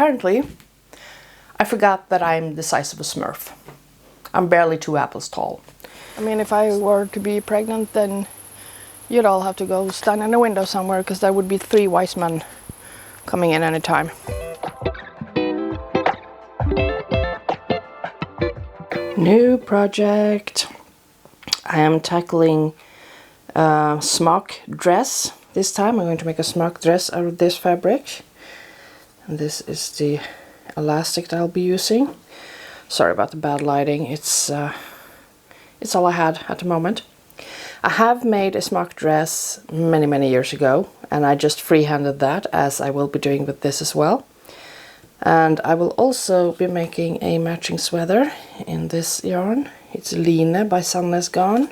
apparently I forgot that I'm the size of a Smurf. I'm barely 2 apples tall. I mean, if I were to be pregnant, then you'd all have to go stand in a window somewhere, because there would be 3 wise men coming in any time. New project. I am tackling a smock dress. This time I'm going to make a smock dress out of this fabric. And this is the elastic that I'll be using. Sorry about the bad lighting. It's all I had at the moment. I have made a smock dress many years ago, and I just freehanded that, as I will be doing with this as well. And I will also be making a matching sweater in this yarn. It's Line by Sunless Garn,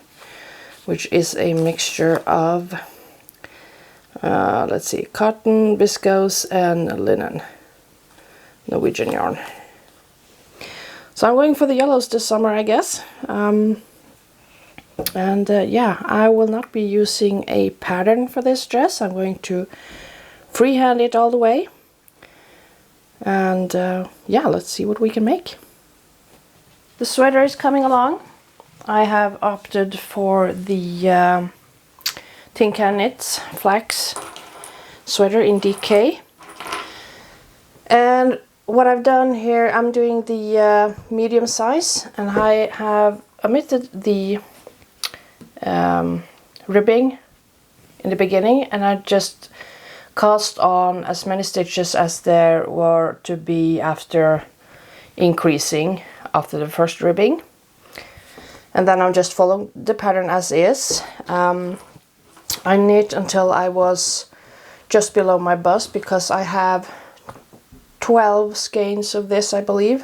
which is a mixture of let's see, cotton, viscose and linen, Norwegian yarn. So I'm going for the yellows this summer, I guess. Yeah, I will not be using a pattern for this dress. I'm going to freehand it all the way. And yeah, let's see what we can make. The sweater is coming along. I have opted for the Tin Can Knits Flax sweater in DK. And what I've done here, I'm doing the medium size, and I have omitted the ribbing in the beginning, and I just cast on as many stitches as there were to be after increasing after the first ribbing. And then I'm just following the pattern as is. I knit until I was just below my bust, because I have 12 skeins of this, I believe.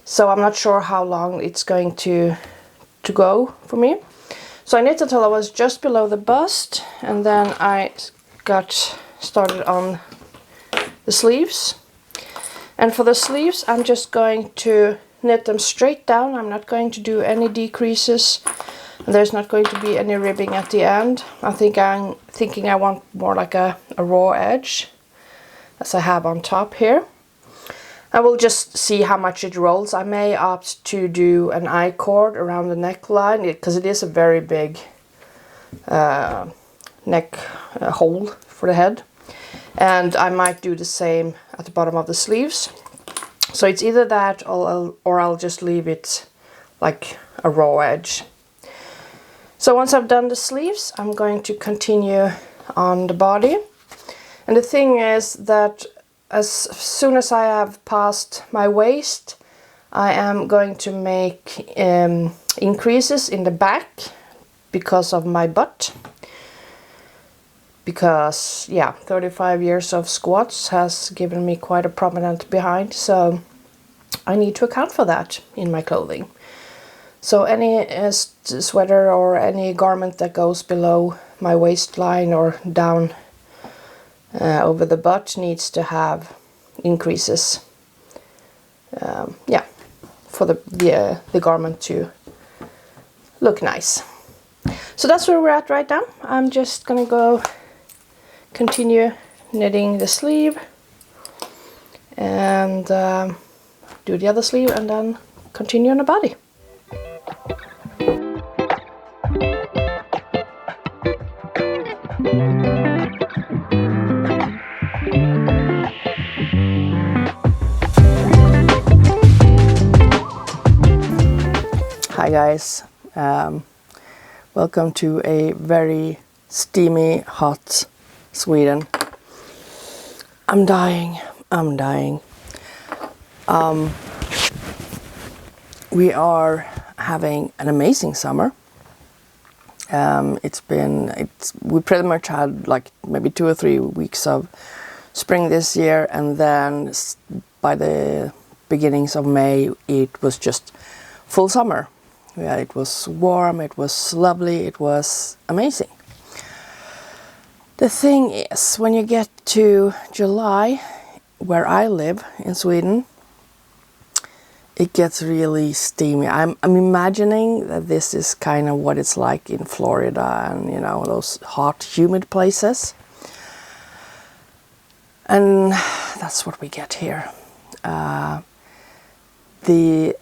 So I'm not sure how long it's going to go for me. So I knit until I was just below the bust, and then I got started on the sleeves. And for the sleeves, I'm just going to knit them straight down. I'm not going to do any decreases. There's not going to be any ribbing at the end. I'm thinking I want more like a raw edge, as I have on top here. I will just see how much it rolls. I may opt to do an I-cord around the neckline, because it is a very big neck hole for the head. And I might do the same at the bottom of the sleeves. So it's either that, or I'll just leave it like a raw edge. So once I've done the sleeves, I'm going to continue on the body. And the thing is that as soon as I have passed my waist, I am going to make increases in the back because of my butt. Because, yeah, 35 years of squats has given me quite a prominent behind, so I need to account for that in my clothing. So any sweater or any garment that goes below my waistline or down over the butt needs to have increases. Yeah, for the garment to look nice. So that's where we're at right now. I'm just gonna go continue knitting the sleeve and do the other sleeve, and then continue on the body. Hi guys, welcome to a very steamy, hot Sweden. I'm dying. We are having an amazing summer. We pretty much had like maybe 2 or 3 weeks of spring this year, and then by the beginnings of May it was just full summer. Yeah, it was warm, it was lovely, it was amazing. The thing is, when you get to July, where I live in Sweden, it gets really steamy. I'm imagining that this is kind of what it's like in Florida and, you know, those hot, humid places. And that's what we get here. The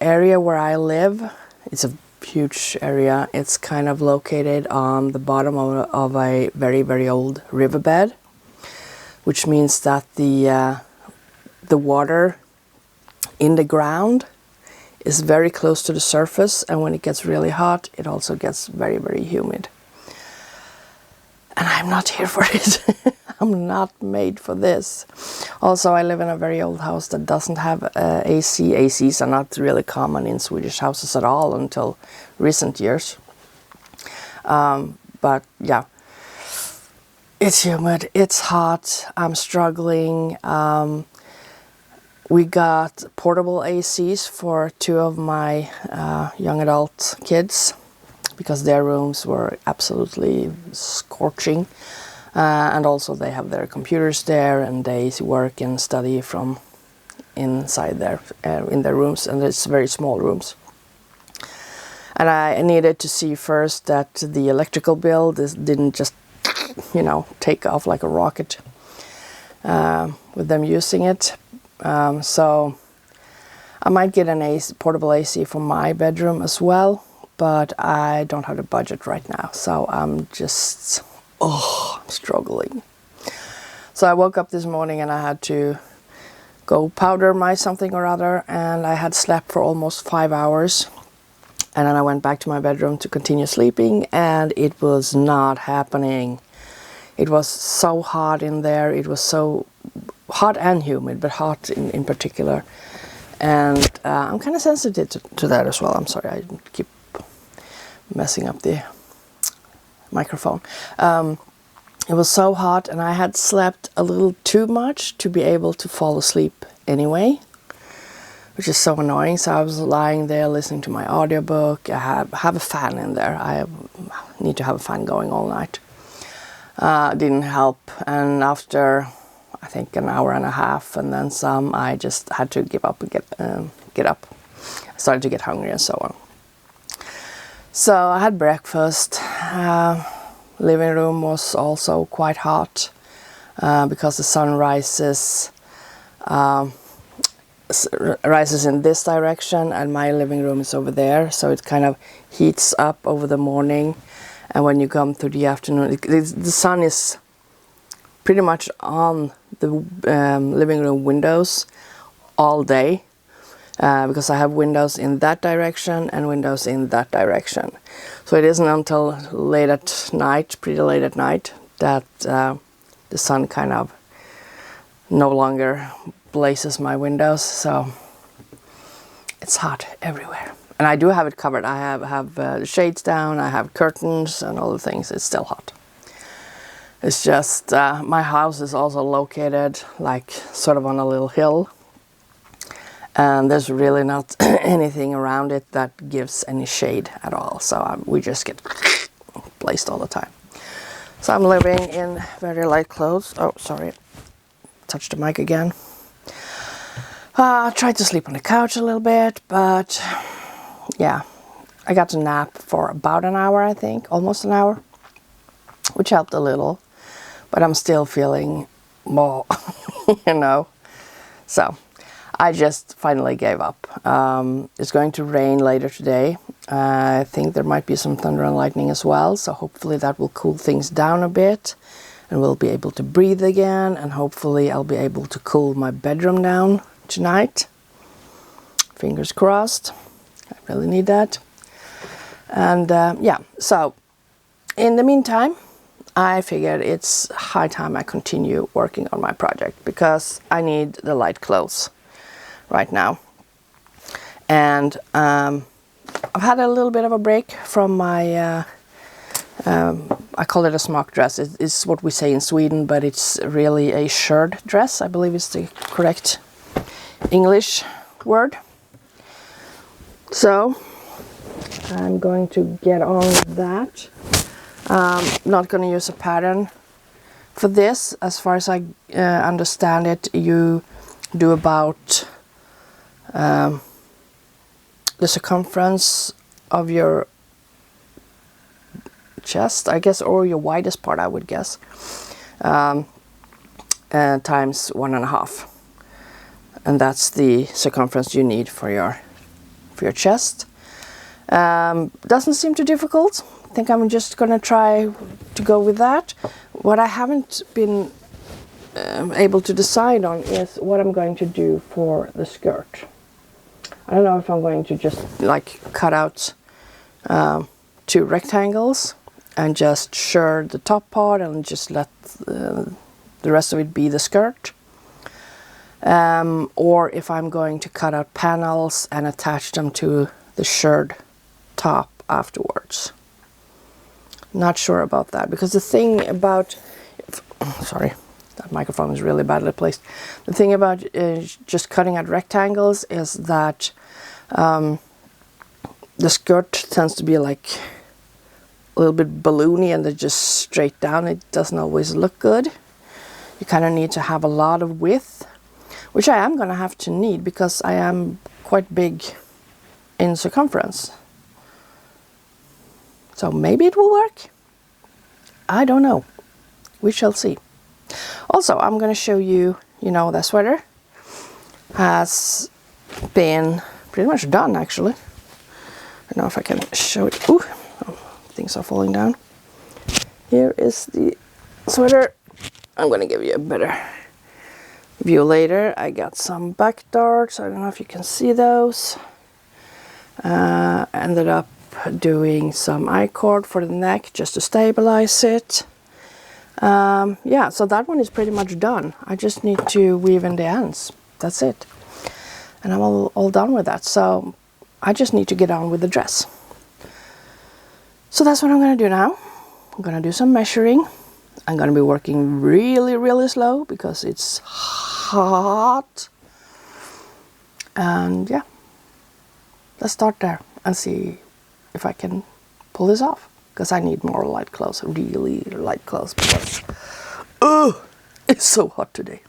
area where I live, it's a huge area. It's kind of located on the bottom of a very, very old riverbed, which means that the water in the ground is very close to the surface, and when it gets really hot, it also gets very, very humid. And I'm not here for it. I'm not made for this. Also, I live in a very old house that doesn't have AC. ACs are not really common in Swedish houses at all until recent years. But yeah, it's humid, it's hot, I'm struggling. We got portable ACs for 2 of my young adult kids because their rooms were absolutely scorching. And also they have their computers there and they work and study from inside there in their rooms, and it's very small rooms. And I needed to see first that the electrical bill didn't just, you know, take off like a rocket with them using it. So I might get an portable AC for my bedroom as well, but I don't have the budget right now, so I'm just, I'm struggling. So I woke up this morning and I had to go powder my something or other, and I had slept for almost 5 hours. And then I went back to my bedroom to continue sleeping, and it was not happening. It was so hot in there. It was so hot and humid, but hot in particular. And I'm kind of sensitive to that as well. I'm sorry, I keep messing up the microphone. It was so hot, and I had slept a little too much to be able to fall asleep anyway, which is so annoying. So I was lying there listening to my audiobook. I have a fan in there. I need to have a fan going all night. Didn't help, and after I think an hour and a half and then some, I just had to give up and get up. I started to get hungry and so on. So I had breakfast. Living room was also quite hot because the sun rises in this direction and my living room is over there, so it kind of heats up over the morning, and when you come to the afternoon, the sun is pretty much on the living room windows all day because I have windows in that direction and windows in that direction. So it isn't until late at night, pretty late at night, that the sun kind of no longer blazes my windows, so it's hot everywhere. And I do have it covered. I have the shades down, I have curtains and all the things. It's still hot. It's just my house is also located like sort of on a little hill, and there's really not anything around it that gives any shade at all, so we just get blazed all the time. So I'm living in very light clothes. Oh, sorry, touched the mic again. I tried to sleep on the couch a little bit, but yeah, I got to nap for about an hour, I think, almost an hour, which helped a little, but I'm still feeling more, you know. So I just finally gave up. It's going to rain later today. I think there might be some thunder and lightning as well, so hopefully that will cool things down a bit and we'll be able to breathe again, and hopefully I'll be able to cool my bedroom down tonight. Fingers crossed. I really need that. And yeah, so in the meantime, I figured it's high time I continue working on my project because I need the light clothes right now. And I've had a little bit of a break from my I call it a smock dress. It's what we say in Sweden, but it's really a shirred dress, I believe is the correct English word. So I'm going to get on with that. Not going to use a pattern for this. As far as I understand it, you do about the circumference of your chest, I guess, or your widest part, I would guess. times 1.5, and that's the circumference you need for your chest. Doesn't seem too difficult. I think I'm just gonna try to go with that. What I haven't been able to decide on is what I'm going to do for the skirt. I don't know if I'm going to just like cut out 2 rectangles and just shirred the top part and just let the rest of it be the skirt, or if I'm going to cut out panels and attach them to the shirred top afterwards. Not sure about that, because the thing about sorry, that microphone is really badly placed. The thing about just cutting out rectangles is that the skirt tends to be like a little bit balloony and then just straight down. It doesn't always look good. You kind of need to have a lot of width, which I am going to have to need because I am quite big in circumference. So maybe it will work. I don't know. We shall see. Also, I'm going to show you, the sweater has been pretty much done, actually. I don't know if I can show it. Ooh, things are falling down. Here is the sweater. I'm going to give you a better view later. I got some back darts. I don't know if you can see those. Ended up doing some I-cord for the neck just to stabilize it. Yeah, so that one is pretty much done. I just need to weave in the ends. That's it. And I'm all done with that. So I just need to get on with the dress. So that's what I'm going to do now. I'm going to do some measuring. I'm going to be working really, really slow because it's hot. And yeah, let's start there and see if I can pull this off. Because I need more light clothes, really light clothes, because it's so hot today.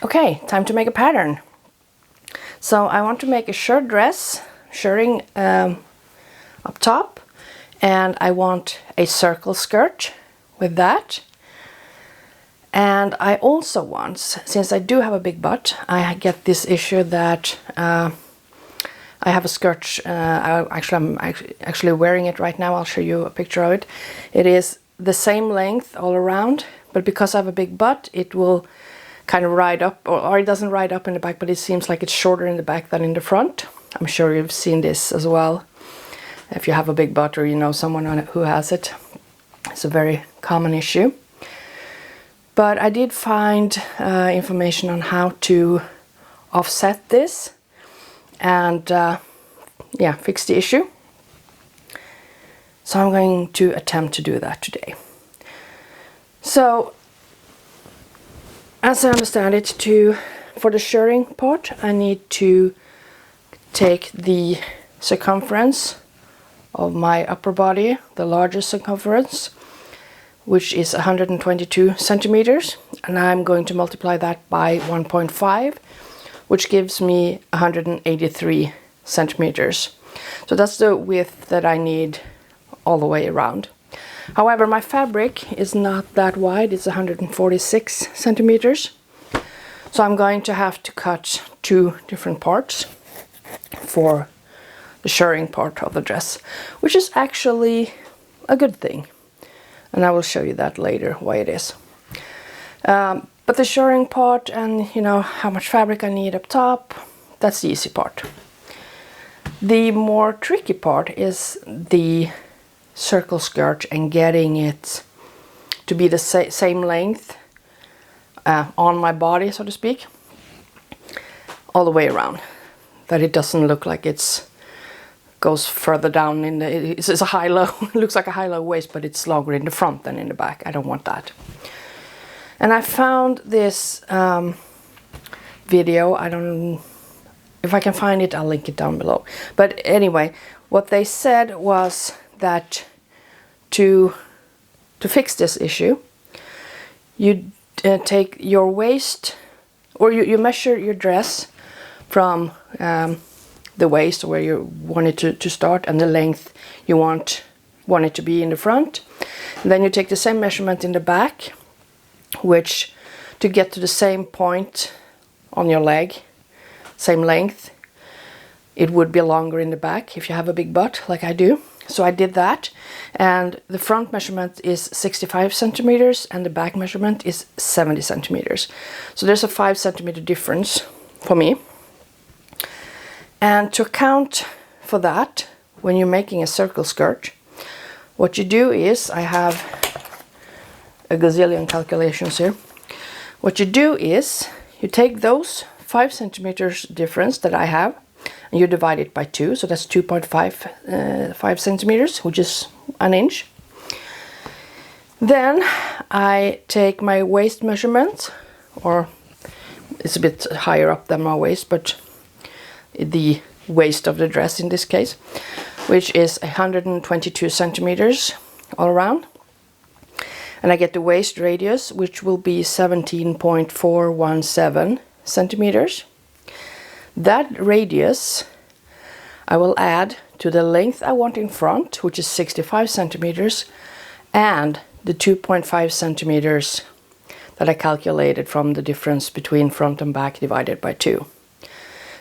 Okay, time to make a pattern. So I want to make a shirred dress, shirring up top, and I want a circle skirt with that. And I also want, since I do have a big butt, I get this issue that I have a skirt, I'm actually wearing it right now. I'll show you a picture of it. It is the same length all around, but because I have a big butt, it will kind of ride up, or it doesn't ride up in the back, but it seems like it's shorter in the back than in the front. I'm sure you've seen this as well. If you have a big butt or you know someone who has it, it's a very common issue. But I did find information on how to offset this and yeah, fix the issue. So I'm going to attempt to do that today. So as I understand it, for the shirring part, I need to take the circumference of my upper body, the largest circumference, which is 122 centimeters, and I'm going to multiply that by 1.5, which gives me 183 centimeters. So that's the width that I need all the way around. However, my fabric is not that wide, it's 146 centimeters. So I'm going to have to cut 2 different parts for the shirring part of the dress, which is actually a good thing. And I will show you that later, why it is. But the shirring part and how much fabric I need up top, that's the easy part. The more tricky part is the circle skirt and getting it to be the same length on my body, so to speak, all the way around. That it doesn't look like goes further down in it's a high-low. It looks like a high-low waist, but it's longer in the front than in the back. I don't want that. And I found this video. If I can find it, I'll link it down below. But anyway, what they said was that to fix this issue, you take your waist, or you measure your dress from the waist, where you want it to start, and the length you want it to be in the front. And then you take the same measurement in the back, which to get to the same point on your leg, same length. It would be longer in the back if you have a big butt like I do. So I did that, and the front measurement is 65 centimeters and the back measurement is 70 centimeters. So there's a 5 centimeter difference for me. And to account for that, when you're making a circle skirt, what you do is, I have a gazillion calculations here. What you do is, you take those 5 centimeters difference that I have, and you divide it by 2, so that's 2.5 centimeters, which is an inch. Then I take my waist measurement, or it's a bit higher up than my waist, but the waist of the dress in this case, which is 122 centimeters all around. And I get the waist radius, which will be 17.417 centimeters. That radius I will add to the length I want in front, which is 65 centimeters, and the 2.5 centimeters that I calculated from the difference between front and back divided by 2.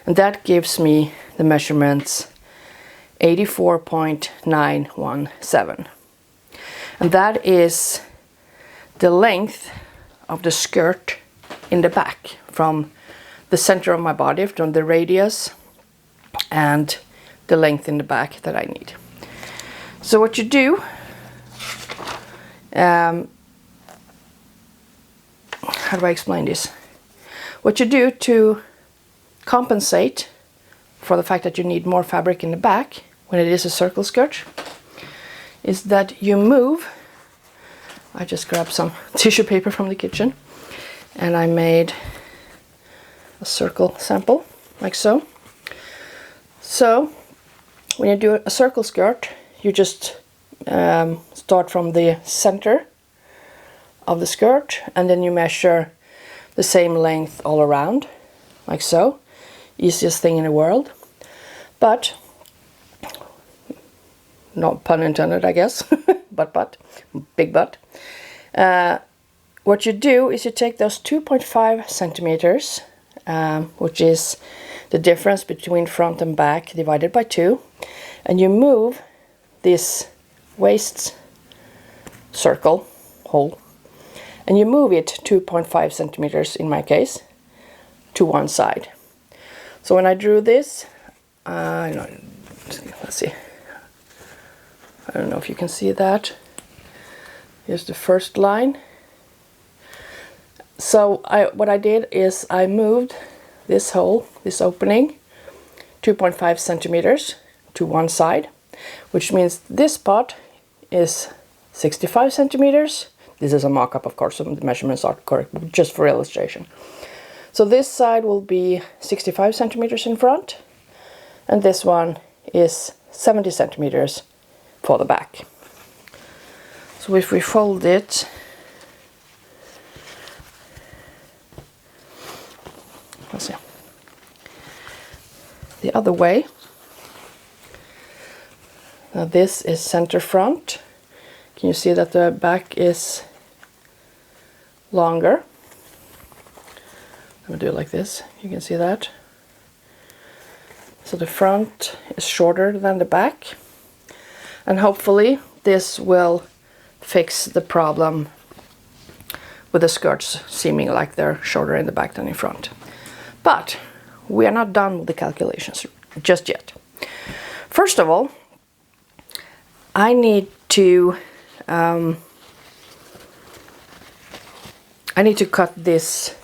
And that gives me the measurements 84.917. And that is the length of the skirt in the back, from the center of my body, from the radius and the length in the back that I need. So what you do, how do I explain this? What you do to compensate for the fact that you need more fabric in the back when it is a circle skirt is that you move. I just grabbed some tissue paper from the kitchen and I made a circle sample like so. So when you do a circle skirt, you just start from the center of the skirt and then you measure the same length all around like so. Easiest thing in the world, but not pun intended, I guess. but big butt. What you do is you take those 2.5 centimeters, which is the difference between front and back divided by 2, and you move this waist circle hole, and you move it 2.5 centimeters in my case to one side. So when I drew this, let's see, I don't know if you can see that. Here's the first line. So what I did is I moved this hole, this opening, 2.5 centimeters to one side, which means this part is 65 centimeters. This is a mock-up, of course, so the measurements are correct, just for illustration. So this side will be 65 centimeters in front, and this one is 70 centimeters for the back. So if we fold it, let's see, the other way. Now this is center front. Can you see that the back is longer? I'm gonna do it like this. You can see that. So the front is shorter than the back, and hopefully this will fix the problem with the skirts seeming like they're shorter in the back than in front. But we are not done with the calculations just yet. First of all, I need to cut this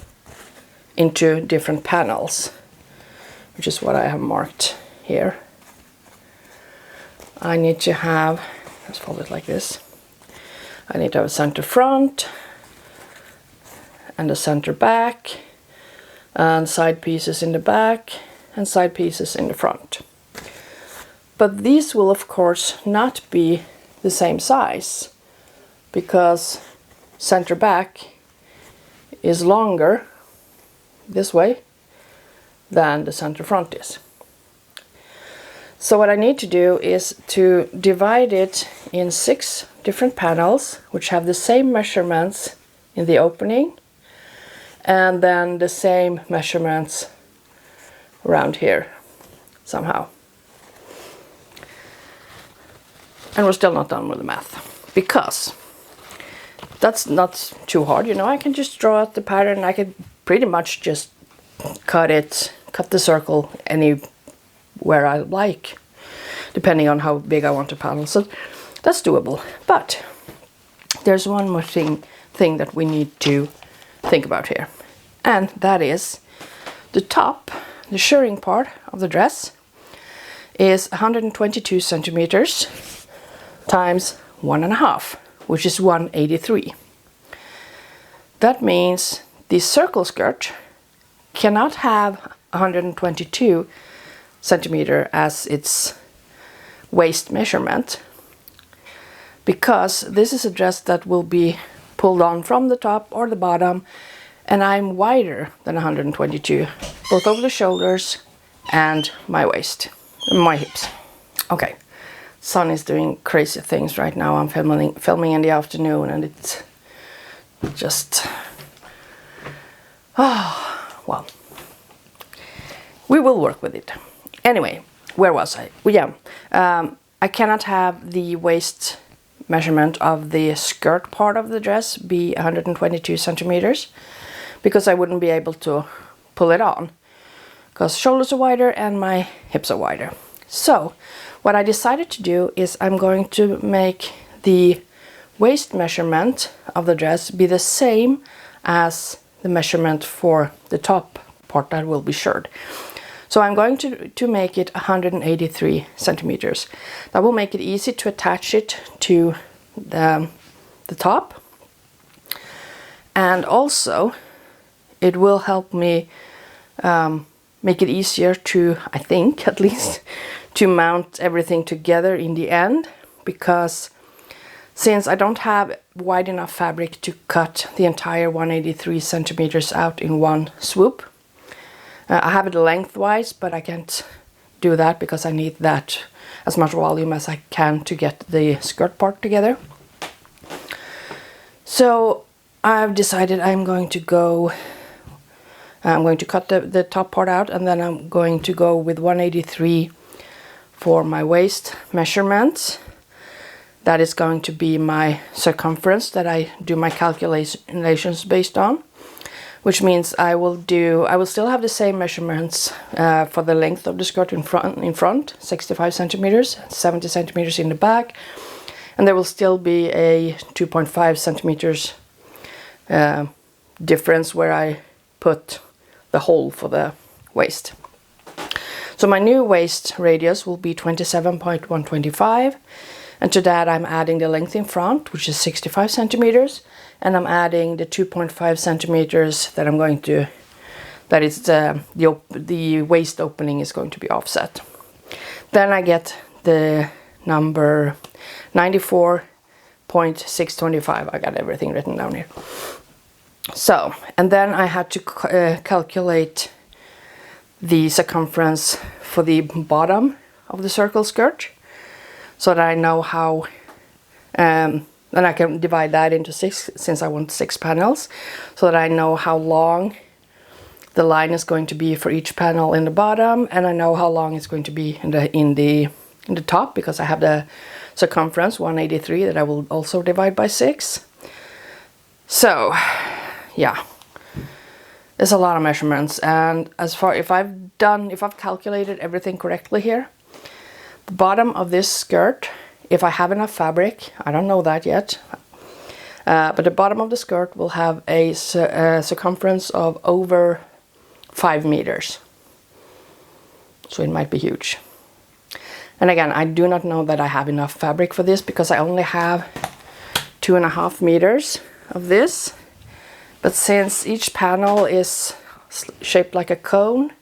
into different panels, which is what I have marked here. I need to have, let's fold it like this. I need to have a center front and a center back and side pieces in the back and side pieces in the front. But these will of course not be the same size because center back is longer this way than the center front is. So what I need to do is to divide it in 6 different panels which have the same measurements in the opening and then the same measurements around here somehow. And we're still not done with the math, because that's not too hard, you know. I can just draw out the pattern. I could pretty much just cut the circle anywhere I like, depending on how big I want the panel. So that's doable. But there's one more thing that we need to think about here, and that is the top, the shirring part of the dress is 122 centimeters times 1.5, which is 183. That means the circle skirt cannot have 122 centimeter as its waist measurement, because this is a dress that will be pulled on from the top or the bottom, and I'm wider than 122, both over the shoulders and my waist, my hips. Okay, sun is doing crazy things right now. I'm filming in the afternoon, and it's just, well, we will work with it. Anyway, where was I? Well, yeah, I cannot have the waist measurement of the skirt part of the dress be 122 centimeters, because I wouldn't be able to pull it on, because shoulders are wider and my hips are wider. So what I decided to do is I'm going to make the waist measurement of the dress be the same as the measurement for the top part that will be shirred. So I'm going to make it 183 centimeters. That will make it easy to attach it to the top. And also it will help me make it easier to, I think at least, to mount everything together in the end, because since I don't have wide enough fabric to cut the entire 183 centimeters out in one swoop, I have it lengthwise, but I can't do that because I need that as much volume as I can to get the skirt part together. So I've decided I'm going to cut the top part out, and then I'm going to go with 183 for my waist measurement. That is going to be my circumference that I do my calculations based on, which means I will still have the same measurements for the length of the skirt in front, 65 centimeters, 70 centimeters in the back, and there will still be a 2.5 centimeters difference where I put the hole for the waist. So my new waist radius will be 27.125, and to that I'm adding the length in front, which is 65 centimeters, and I'm adding the 2.5 centimeters that I'm going to, that is the waist opening is going to be offset. Then I get the number 94.625. I got everything written down here. So, and then I had to calculate the circumference for the bottom of the circle skirt, so that I know how, then I can divide that into 6, since I want 6 panels, so that I know how long the line is going to be for each panel in the bottom, and I know how long it's going to be in the top, because I have the circumference 183 that I will also divide by 6. So yeah, there's a lot of measurements, and as far if I've calculated everything correctly here, the bottom of this skirt, if I have enough fabric, I don't know that yet, but the bottom of the skirt will have a circumference of over 5 meters. So it might be huge. And again, I do not know that I have enough fabric for this, because I only have 2.5 meters of this. But since each panel is shaped like a cone,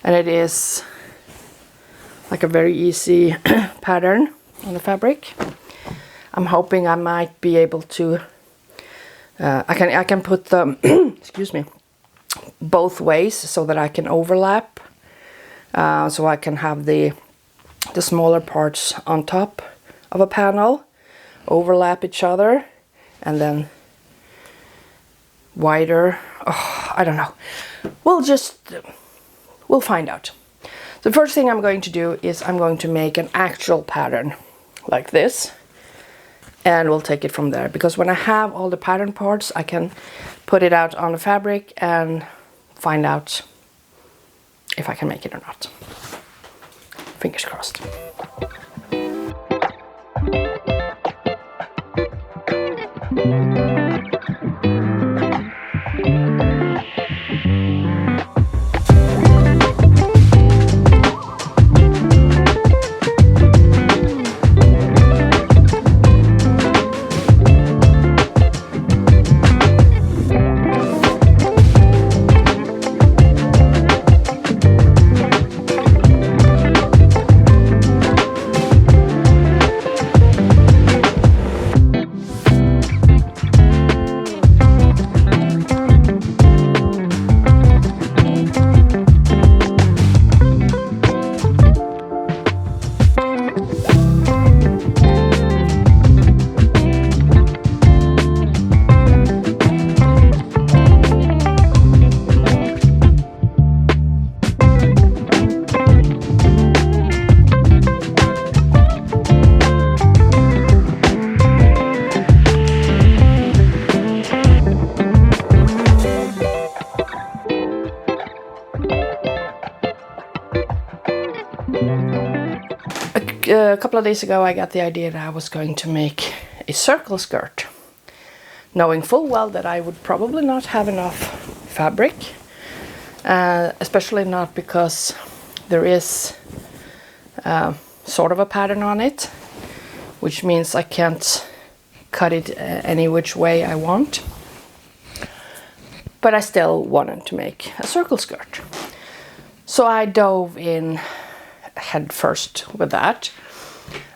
and it is like a very easy pattern on the fabric, I'm hoping I might be able to, I can put them, excuse me, both ways, so that I can overlap, so I can have the smaller parts on top of a panel overlap each other, and then wider. Oh, I don't know. We'll find out. The first thing I'm going to do is I'm going to make an actual pattern like this, and we'll take it from there, because when I have all the pattern parts I can put it out on the fabric and find out if I can make it or not. Fingers crossed. A couple of days ago I got the idea that I was going to make a circle skirt, knowing full well that I would probably not have enough fabric, especially not because there is sort of a pattern on it, which means I can't cut it any which way I want. But I still wanted to make a circle skirt. So I dove in head first with that.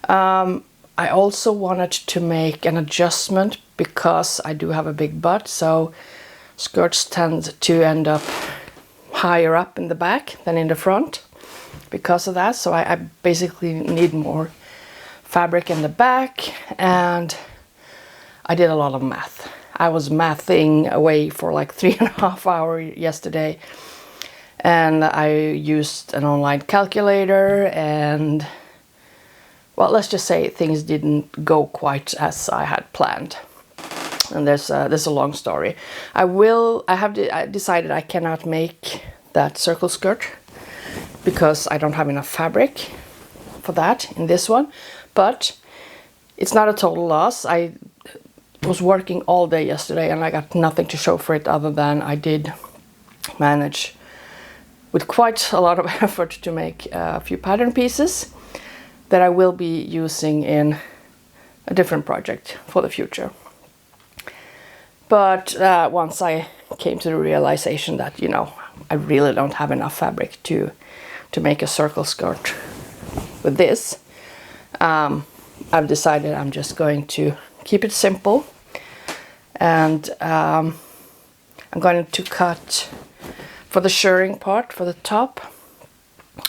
I also wanted to make an adjustment because I do have a big butt, so skirts tend to end up higher up in the back than in the front because of that. So I basically need more fabric in the back, and I did a lot of math. I was mathing away for like 3.5 hours yesterday, and I used an online calculator, and well, let's just say things didn't go quite as I had planned. And there's a long story. I decided I cannot make that circle skirt because I don't have enough fabric for that in this one. But it's not a total loss. I was working all day yesterday and I got nothing to show for it other than I did manage with quite a lot of effort to make a few pattern pieces that I will be using in a different project for the future. But once I came to the realization that, you know, I really don't have enough fabric to make a circle skirt with this, I've decided I'm just going to keep it simple, and I'm going to cut for the shirring part for the top.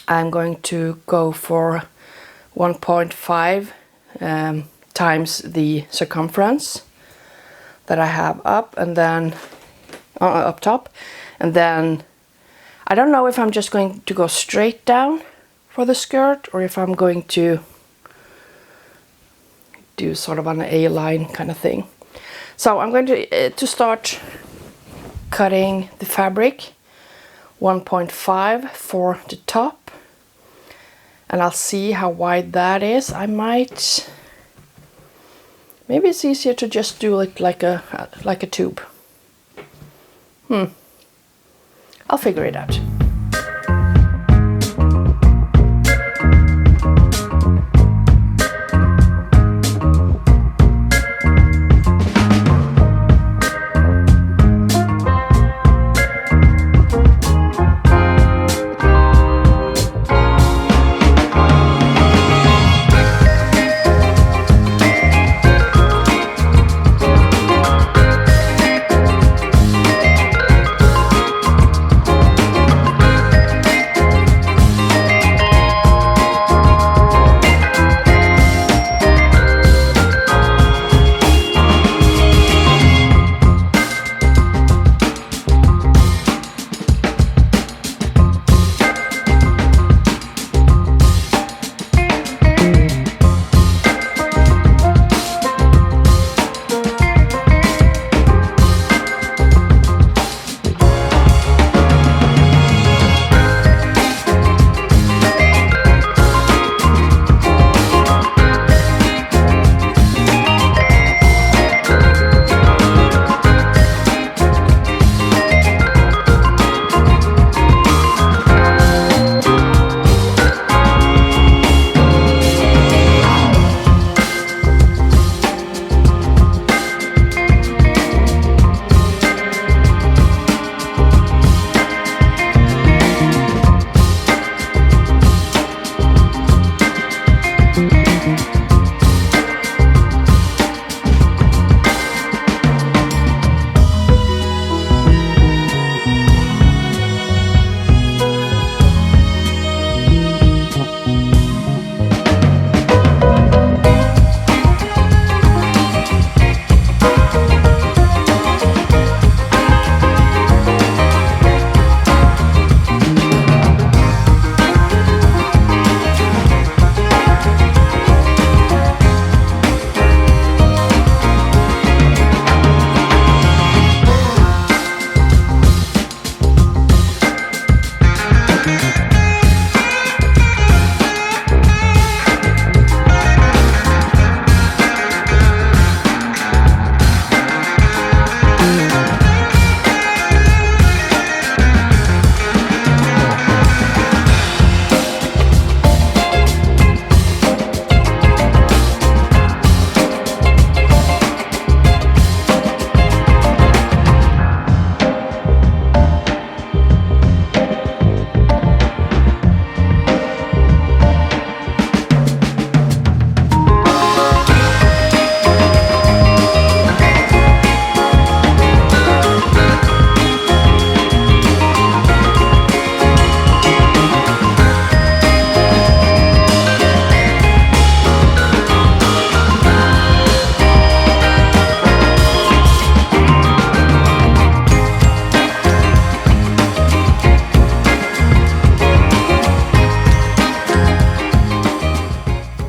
I'm going to go for 1.5 times the circumference that I have up, and then up top, and then I don't know if I'm just going to go straight down for the skirt or if I'm going to do sort of an A-line kind of thing. So I'm going to start cutting the fabric 1.5 for the top, and I'll see how wide that is. Maybe it's easier to just do it like a tube. I'll figure it out.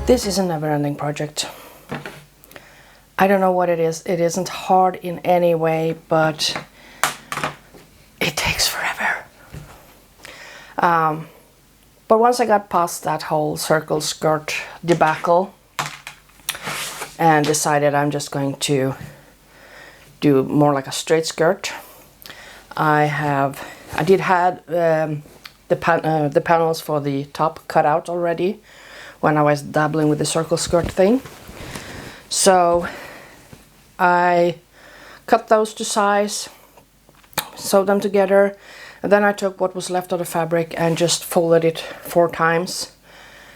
This is a never-ending project. I don't know what it is. It isn't hard in any way, but it takes forever. But once I got past that whole circle skirt debacle and decided I'm just going to do more like a straight skirt, I did have the panels for the top cut out already when I was dabbling with the circle skirt thing. So I cut those to size, sewed them together, and then I took what was left of the fabric and just folded it 4 times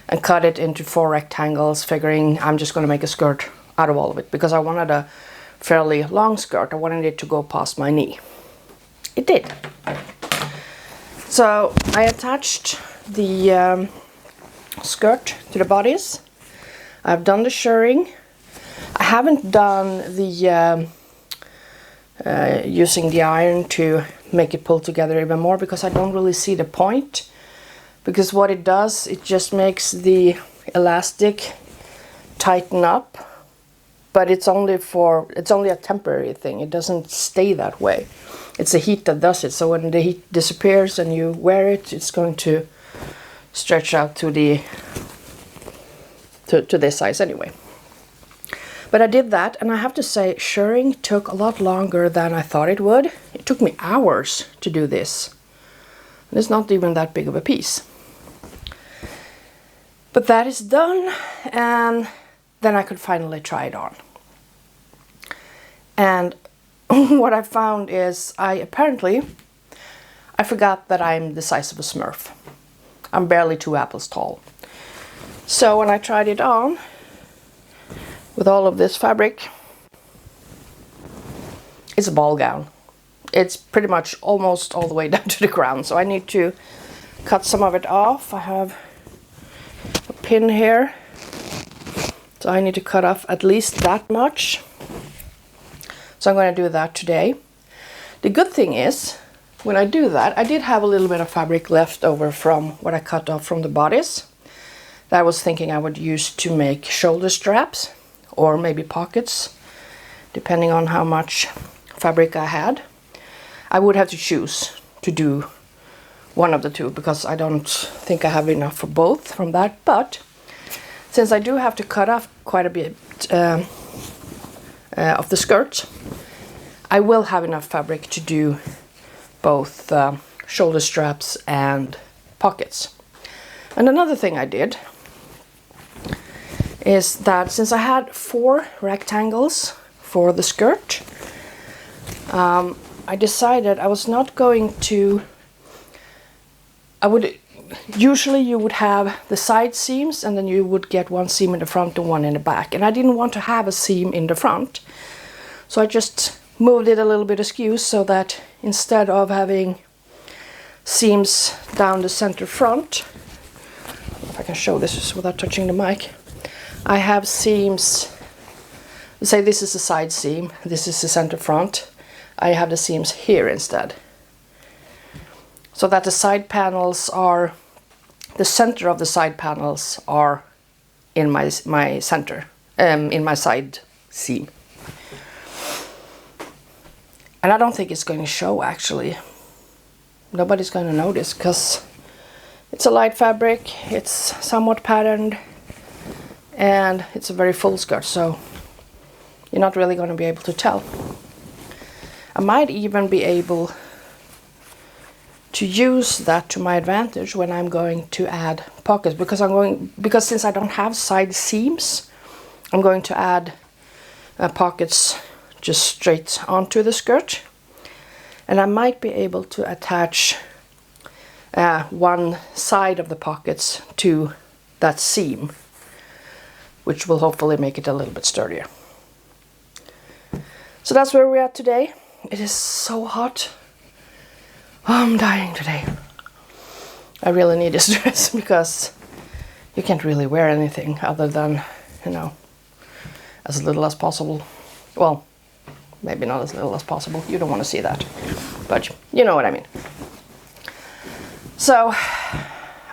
and cut it into 4 rectangles, figuring I'm just going to make a skirt out of all of it because I wanted a fairly long skirt. I wanted it to go past my knee. It did. So I attached the skirt to the bodies. I've done the shirring. I haven't done the using the iron to make it pull together even more because I don't really see the point. Because what it does, it just makes the elastic tighten up, but it's only a temporary thing. It doesn't stay that way. It's the heat that does it. So when the heat disappears and you wear it, it's going to stretch out to this size anyway. But I did that, and I have to say shirring took a lot longer than I thought it would. It took me hours to do this. And it's not even that big of a piece. But that is done, and then I could finally try it on. And what I found is I forgot that I'm the size of a Smurf. I'm barely 2 apples tall. So when I tried it on with all of this fabric, it's a ball gown. It's pretty much almost all the way down to the ground. So I need to cut some of it off. I have a pin here. So I need to cut off at least that much. So I'm going to do that today. The good thing is, when I do that, I did have a little bit of fabric left over from what I cut off from the bodice that I was thinking I would use to make shoulder straps or maybe pockets, depending on how much fabric I had. I would have to choose to do one of the two because I don't think I have enough for both from that. But since I do have to cut off quite a bit of the skirt, I will have enough fabric to do both shoulder straps and pockets. And another thing I did is that since I had 4 rectangles for the skirt, I decided I was not going to, usually you would have the side seams and then you would get 1 seam in the front and 1 in the back. And I didn't want to have a seam in the front. So I just moved it a little bit askew so that instead of having seams down the center front, if I can show this without touching the mic, I have seams, say this is the side seam, this is the center front. I have the seams here instead. So that the side panels are, the center of the side panels are in my center, in my side seam. And I don't think it's going to show actually. Nobody's going to notice because it's a light fabric, it's somewhat patterned, and it's a very full skirt, so you're not really going to be able to tell. I might even be able to use that to my advantage when I'm going to add pockets, because since I don't have side seams, I'm going to add pockets just straight onto the skirt, and I might be able to attach one side of the pockets to that seam, which will hopefully make it a little bit sturdier. So that's where we're at today. It is so hot. I'm dying today. I really need this dress because you can't really wear anything other than, you know, as little as possible. Well, maybe not as little as possible. You don't want to see that, but you know what I mean. So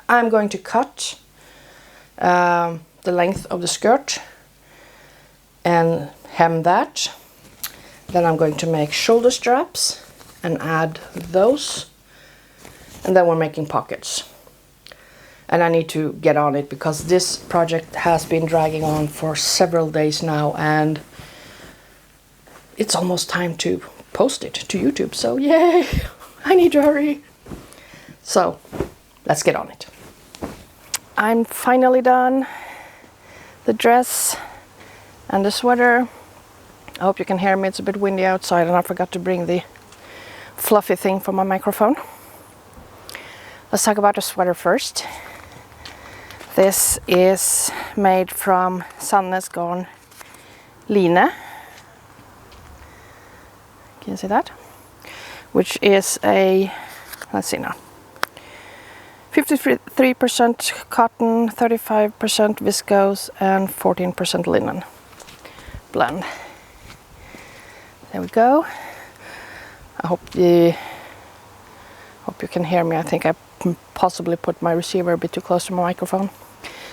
I'm going to cut the length of the skirt and hem that. Then I'm going to make shoulder straps and add those. And then we're making pockets. And I need to get on it because this project has been dragging on for several days now, and it's almost time to post it to YouTube. So yay, I need to hurry. So let's get on it. I'm finally done. The dress and the sweater. I hope you can hear me. It's a bit windy outside and I forgot to bring the fluffy thing for my microphone. Let's talk about the sweater first. This is made from Sandnes Garn line. Can you see that? Which is a, let's see now, 53% cotton, 35% viscose and 14% linen blend. There we go. I hope you can hear me. I think I possibly put my receiver a bit too close to my microphone.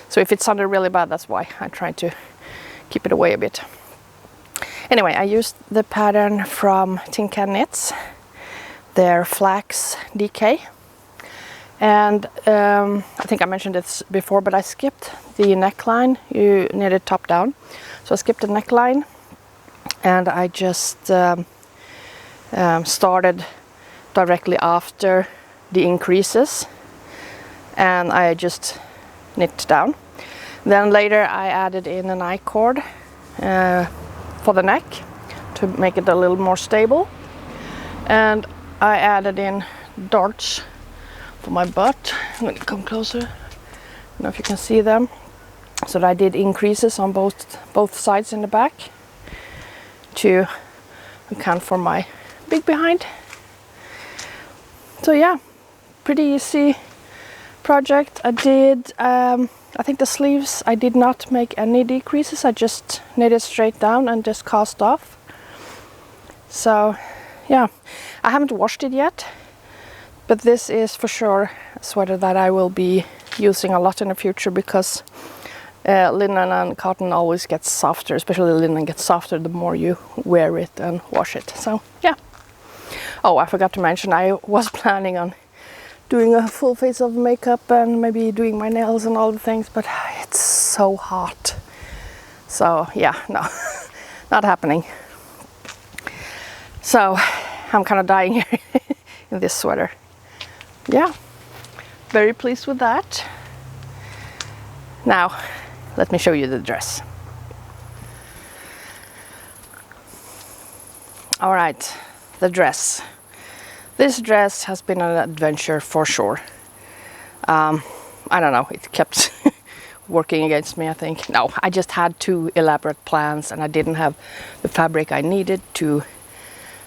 So if it sounded really bad, that's why. I tried to keep it away a bit. Anyway, I used the pattern from Tin Can Knits, their flax DK. And I think I mentioned this before, but I skipped the neckline. You knit it top down. So I skipped the neckline and I just started directly after the increases and I just knit down. Then later I added in an I-cord for the neck to make it a little more stable, and I added in darts for my butt. I'm going to come closer. I don't know if you can see them. So that I did increases on both sides in the back to account for my big behind. So yeah, pretty easy project. I did, I think the sleeves, I did not make any decreases. I just knitted straight down and just cast off. So yeah, I haven't washed it yet, but this is for sure a sweater that I will be using a lot in the future because linen and cotton always gets softer, especially linen gets softer the more you wear it and wash it. So yeah. Oh, I forgot to mention, I was planning on doing a full face of makeup and maybe doing my nails and all the things, but it's so hot. So yeah, no, not happening. So I'm kind of dying here in this sweater. Yeah, very pleased with that. Now, let me show you the dress. All right, the dress. This dress has been an adventure for sure. I don't know, it kept working against me, I think. No, I just had too elaborate plans and I didn't have the fabric I needed to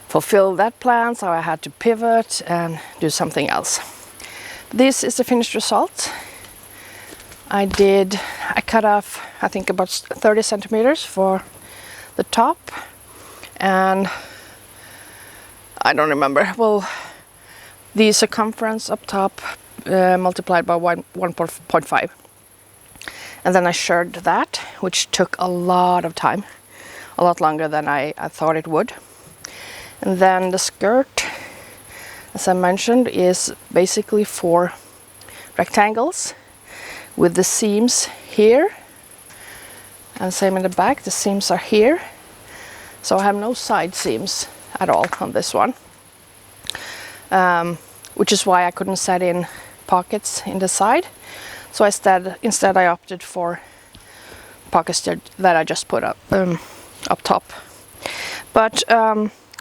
fulfill that plan, so I had to pivot and do something else. This is the finished result. I cut off, I think, about 30 centimeters for the top, and I don't remember, well, the circumference up top multiplied by 1.5. And then I shirred that, which took a lot of time, a lot longer than I thought it would. And then the skirt, as I mentioned, is basically 4 rectangles with the seams here, and same in the back, the seams are here. So I have no side seams at all on this one, which is why I couldn't set in pockets in the side. So instead I opted for pockets that I just put up top. But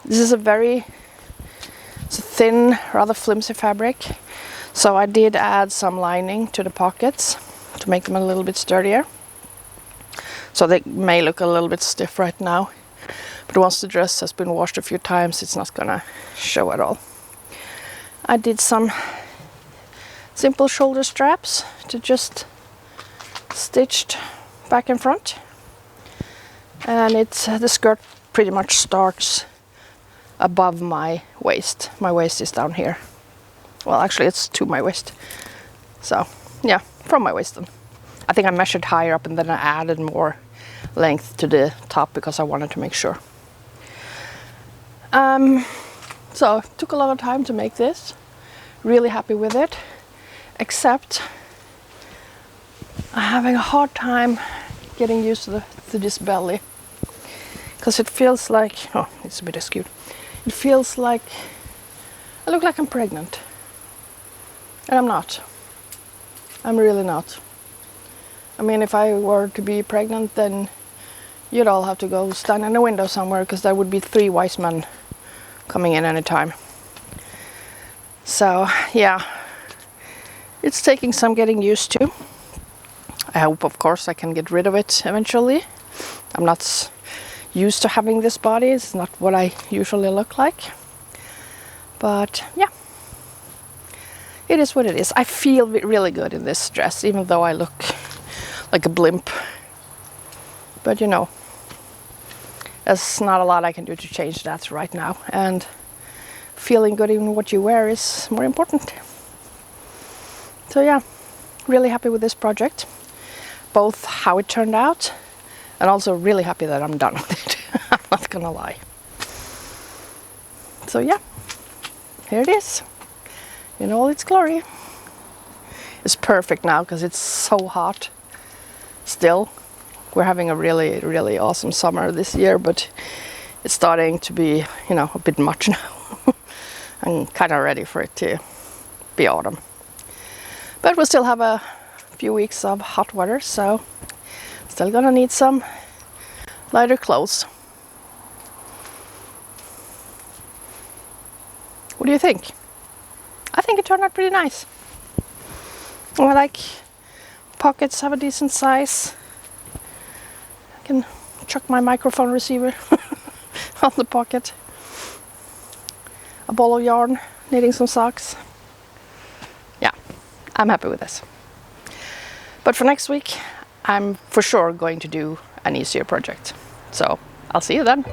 this is it's a thin, rather flimsy fabric. So I did add some lining to the pockets to make them a little bit sturdier. So they may look a little bit stiff right now, but once the dress has been washed a few times, it's not gonna show at all. I did some simple shoulder straps to just stitched back and front. And the skirt pretty much starts above my waist. My waist is down here. Well, actually it's to my waist. So yeah, from my waist then. think I measured higher up and then I added more length to the top because I wanted to make sure. So it took a lot of time to make this. Really happy with it, except I'm having a hard time getting used to this belly, because it feels like, oh, it's a bit askew. It feels like I look like I'm pregnant, and I'm not. I'm really not. I mean, if I were to be pregnant, then you'd all have to go stand in a window somewhere, because there would be 3 wise men coming in anytime. So yeah, it's taking some getting used to. I hope, of course, I can get rid of it eventually. I'm not used to having this body. It's not what I usually look like. But yeah, it is what it is. I feel really good in this dress, even though I look like a blimp. But you know, there's not a lot I can do to change that right now. And feeling good in what you wear is more important. So yeah, really happy with this project. Both how it turned out and also really happy that I'm done with it. I'm not gonna lie. So yeah, here it is in all its glory. It's perfect now because it's so hot still. We're having a really, really awesome summer this year, but it's starting to be, you know, a bit much now. I'm kind of ready for it to be autumn. But we'll still have a few weeks of hot weather, so still gonna need some lighter clothes. What do you think? I think it turned out pretty nice. I like pockets, have a decent size. I can chuck my microphone receiver on the pocket. A ball of yarn, knitting some socks. Yeah, I'm happy with this. But for next week, I'm for sure going to do an easier project. So I'll see you then.